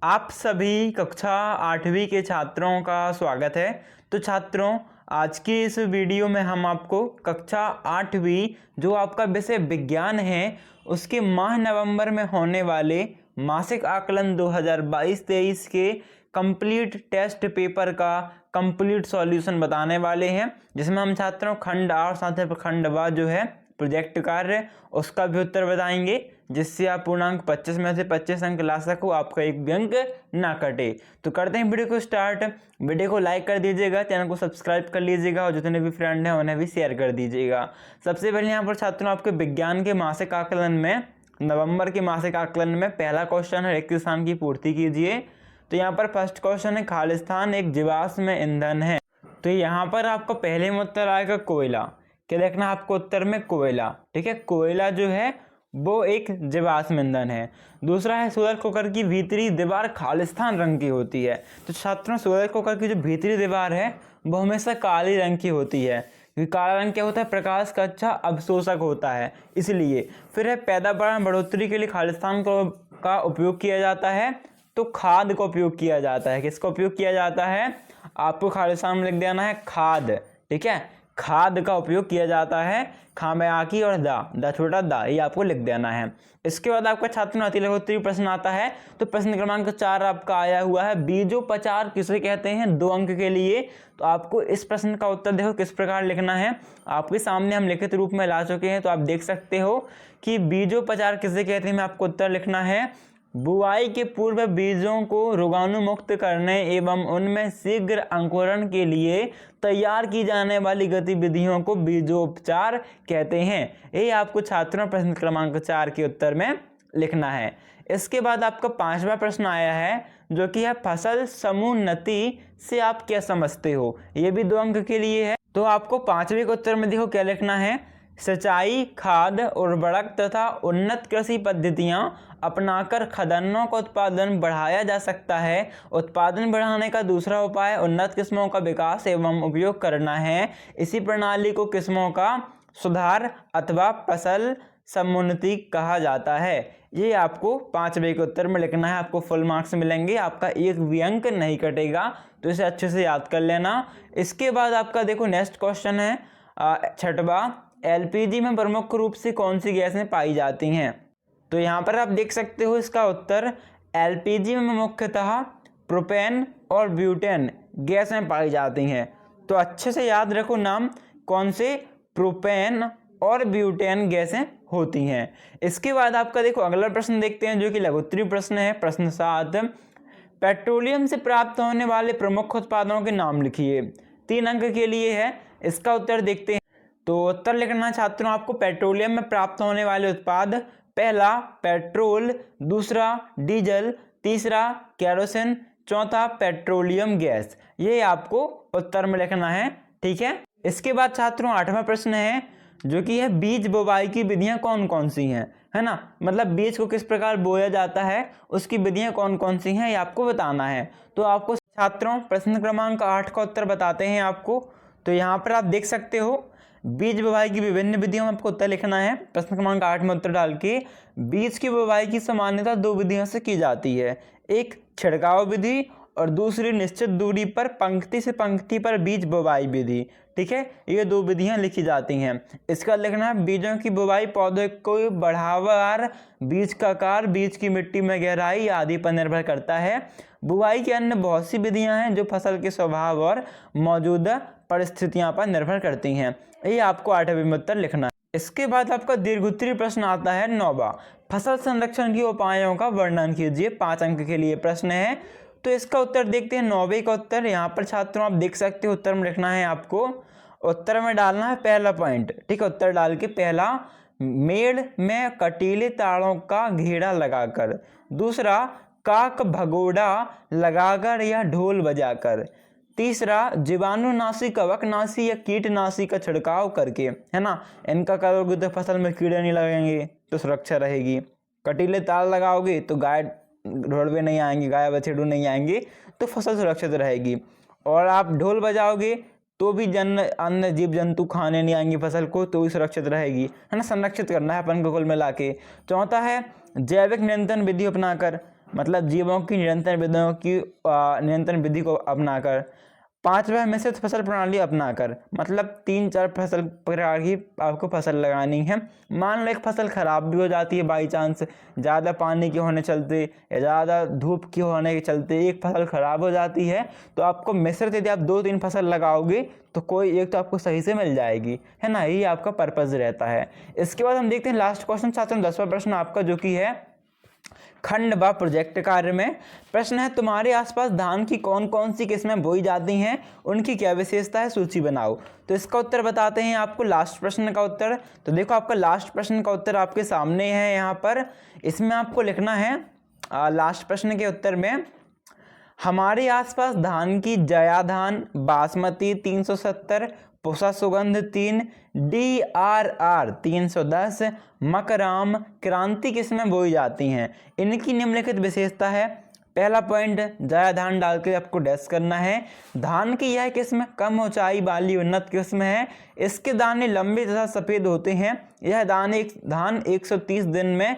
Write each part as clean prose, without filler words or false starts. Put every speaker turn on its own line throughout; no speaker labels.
आप सभी कक्षा 8वीं के छात्रों का स्वागत है। तो छात्रों, आज की इस वीडियो में हम आपको कक्षा 8वीं जो आपका विषय विज्ञान है उसके माह नवंबर में होने वाले मासिक आकलन 2022-23 के कंप्लीट टेस्ट पेपर का कंप्लीट सॉल्यूशन बताने वाले हैं, जिसमें हम छात्रों खंड 8 साथ ही खंड ब जो है प्रोजेक्ट कार्य उसका भी उत्तर बताएंगे, जिससे आप पूर्णांक 25 में से 25 अंक ला सको, आपका एक भी अंक ना कटे। तो करते हैं वीडियो को स्टार्ट। वीडियो को लाइक कर दीजिएगा, चैनल को सब्सक्राइब कर लीजिएगा और जितने भी फ्रेंड हैं उन्हें भी शेयर कर दीजिएगा। सबसे पहले यहाँ पर छात्रों आपके विज्ञान के मासिक आकलन में नवंबर के मासिक आकलन में पहला क्वेश्चन है रिक्त स्थान की पूर्ति कीजिए। तो यहाँ पर फर्स्ट क्वेश्चन है खालिस्तान एक जीवाश्म ईंधन है। तो यहाँ पर आपका पहले में उत्तर आएगा कोयला। क्या देखना है आपको उत्तर में कोयला, ठीक है। कोयला जो है वो एक जीवाश्म ईंधन है। दूसरा है सोलर कुकर की भीतरी दीवार खालिस्तान रंग की होती है। तो छात्रों, सोलर कुकर की जो भीतरी दीवार है वो हमेशा काली रंग की होती है, क्योंकि काला रंग क्या होता है, प्रकाश का अच्छा अवशोषक होता है, इसलिए। फिर है पैदावार बढ़ोतरी के लिए खालिस्तान का उपयोग किया जाता है। तो खाद का उपयोग किया जाता है। किसका उपयोग किया जाता है, आपको खालिस्तान में लिख देना है खाद, ठीक है। खाद का उपयोग किया जाता है, खा में आकी और दा छोटा दा, ये आपको लिख देना है। इसके बाद आपका छात्रों अति लघुत्तरीय प्रश्न आता है। तो प्रश्न क्रमांक 4 आपका आया हुआ है, बीजोपचार किसे कहते हैं, 2 अंक के लिए। तो आपको इस प्रश्न का उत्तर देखो किस प्रकार लिखना है, आपके सामने हम लिखित रूप में ला चुके हैं। तो आप देख सकते हो कि बीजोपचार किसे कहते हैं, में आपको उत्तर लिखना है, बुआई के पूर्व बीजों को रोगाणु मुक्त करने एवं उनमें शीघ्र अंकुरण के लिए तैयार की जाने वाली गतिविधियों को बीजोपचार कहते हैं। ये आपको छात्रों प्रश्न क्रमांक 4 के उत्तर में लिखना है। इसके बाद आपका 5वां प्रश्न आया है, जो कि है फसल समुन्नति से आप क्या समझते हो। ये भी 2 अंक के लिए है। तो आपको 5वें के उत्तर में देखो क्या लिखना है, सिंचाई, खाद, उर्वरक तथा उन्नत कृषि पद्धतियां अपनाकर खदानों का उत्पादन बढ़ाया जा सकता है। उत्पादन बढ़ाने का दूसरा उपाय उन्नत किस्मों का विकास एवं उपयोग करना है। इसी प्रणाली को किस्मों का सुधार अथवा फसल समुन्नति कहा जाता है। ये आपको 5वें के उत्तर में लिखना है। आपको फुल मार्क्स मिलेंगे, आपका एक भी अंक नहीं कटेगा, तो इसे अच्छे से याद कर लेना। इसके बाद आपका देखो नेक्स्ट क्वेश्चन है 6वां, एलपीजी में प्रमुख रूप से कौन सी गैसें पाई जाती हैं। तो यहाँ पर आप देख सकते हो इसका उत्तर, एलपीजी में मुख्यतः प्रोपेन और ब्यूटेन गैसें पाई जाती हैं। तो अच्छे से याद रखो नाम, कौन से, प्रोपेन और ब्यूटेन गैसें होती हैं। इसके बाद आपका देखो अगला प्रश्न देखते हैं, जो कि लघुत्तरीय प्रश्न है। प्रश्न 7, पेट्रोलियम से प्राप्त होने वाले प्रमुख उत्पादों के नाम लिखिए। 3 अंक के लिए है। इसका उत्तर देखते हैं। तो उत्तर लिखना छात्रों आपको, पेट्रोलियम में प्राप्त होने वाले उत्पाद, पहला पेट्रोल, दूसरा डीजल, तीसरा केरोसिन, चौथा पेट्रोलियम गैस। ये आपको उत्तर में लिखना है, ठीक है। इसके बाद छात्रों 8वां प्रश्न है, जो कि है बीज बुवाई की विधियां कौन कौन सी हैं, है ना। मतलब बीज को किस प्रकार बोया जाता है, उसकी विधियां कौन कौन सी हैं, ये आपको बताना है। तो आपको छात्रों प्रश्न क्रमांक 8 का उत्तर बताते हैं आपको। तो यहाँ पर आप देख सकते हो, बीज बुवाई की विभिन्न विधियों में आपको उत्तर लिखना है। प्रश्न क्रमांक 8 में उत्तर डाल के, बीज की बुवाई की सामान्यतः 2 विधियों से की जाती है, एक छिड़काव विधि और दूसरी निश्चित दूरी पर पंक्ति से पंक्ति पर बीज बुवाई विधि, ठीक है। ये 2 विधियां लिखी जाती हैं। इसका लिखना है, बीजों की बुवाई पौधे को बढ़ावा, बीज का आकार, बीज की मिट्टी में गहराई आदि पर निर्भर करता है। बुवाई की अन्य बहुत सी विधियां हैं जो फसल के स्वभाव और मौजूदा परिस्थितियां पर निर्भर करती हैं। ये आपको 8वें में उत्तर लिखना है। इसके बाद आपका दीर्घोत्तरीय प्रश्न आता है 9वां, फसल संरक्षण के उपायों का वर्णन कीजिए। 5 अंक के लिए प्रश्न है। तो इसका उत्तर देखते हैं 9वें का उत्तर। यहाँ पर छात्रों आप देख सकते हो उत्तर में लिखना है आपको, उत्तर में डालना है पहला पॉइंट, ठीक है। उत्तर डाल के पहला, मेड़ में कटीले तारों का घेरा लगाकर, दूसरा काक भगोड़ा लगाकर या ढोल बजाकर, तीसरा जीवाणुनाशी, कवकनाशी या कीटनाशी का छिड़काव करके, है ना। इनका करोगे तो फसल में कीड़े नहीं लगेंगे, तो सुरक्षा रहेगी। कटीले तार लगाओगे तो गाय ढोलवे नहीं आएंगे, गाय बछड़ू नहीं आएंगे, तो फसल सुरक्षित रहेगी। और आप ढोल बजाओगे तो भी अन्य जीव जंतु खाने नहीं आएंगे फसल को, तो भी सुरक्षित रहेगी, है ना। संरक्षित करना है अपन को कुल मिला के। चौथा है जैविक नियंत्रण विधि अपनाकर, मतलब जीवों की निरंतर विधि को अपनाकर। 5वां मिश्रित फसल प्रणाली अपनाकर, मतलब 3-4 फसल प्रकार की आपको फसल लगानी है। मान लो एक फसल खराब भी हो जाती है बाई चांस, ज़्यादा पानी के होने चलते या ज़्यादा धूप के होने के चलते एक फसल खराब हो जाती है, तो आपको मिश्रित यदि आप 2-3 फसल लगाओगे तो कोई एक तो आपको सही से मिल जाएगी, है ना, यही आपका पर्पज़ रहता है। इसके बाद हम देखते हैं लास्ट क्वेश्चन छात्रों 10वां प्रश्न आपका, जो कि है खंड व प्रोजेक्ट कार्य में। प्रश्न है, तुम्हारे आसपास धान की कौन कौन सी किस्में बोई जाती हैं, उनकी क्या विशेषता है, सूची बनाओ। तो इसका उत्तर बताते हैं आपको लास्ट प्रश्न का उत्तर। तो देखो आपका लास्ट प्रश्न का उत्तर आपके सामने है यहाँ पर। इसमें आपको लिखना है लास्ट प्रश्न के उत्तर में, हमारे आसपास धान की जया धान, बासमती 370, पूसा सुगंध 3, DRR 310, मकराम, क्रांति किस्में बोई जाती हैं। इनकी निम्नलिखित विशेषता है। पहला पॉइंट, जया धान डाल के आपको डैश करना है। धान की यह किस्म कम ऊंचाई वाली उन्नत किस्म है। इसके दाने लंबे तथा सफ़ेद होते हैं। यह धान 130 दिन में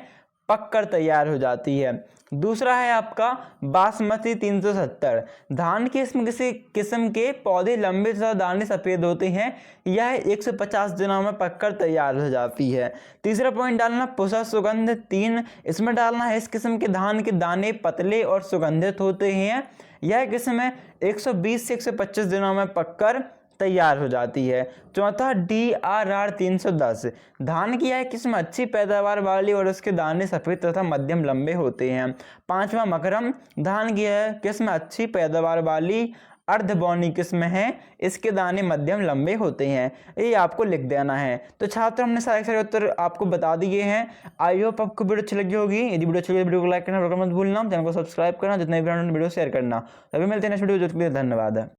पककर तैयार हो जाती है। दूसरा है आपका बासमती 370, धान की किसी किस्म के पौधे लंबे तथा दाने सफ़ेद होते हैं। यह 150 दिनों में पककर तैयार हो जाती है। तीसरा पॉइंट डालना पूसा सुगंध 3, इसमें डालना है इस किस्म के धान के दाने पतले और सुगंधित होते हैं। यह किस्म 120 से 125 दिनों में पककर तैयार हो जाती है। चौथा DRR 310, धान की यह किस्म अच्छी पैदावार वाली और उसके दाने सफ़ेद तथा मध्यम लंबे होते हैं। पांचवा मकरम, धान की यह किस्म अच्छी पैदावार वाली अर्धबौनी किस्म है। इसके दाने मध्यम लंबे होते हैं। ये आपको लिख देना है। तो छात्र हमने सारे उत्तर आपको बता दिए हैं। आई होप आपको वीडियो अच्छी लगी होगी। यदि वीडियो अच्छी लगी वीडियो को लाइक करना मत भूलना, चैनल को सब्सक्राइब करना, जितने भी वीडियो शेयर करना। तभी मिलते हैं नेक्स्ट वीडियो, जो के लिए धन्यवाद।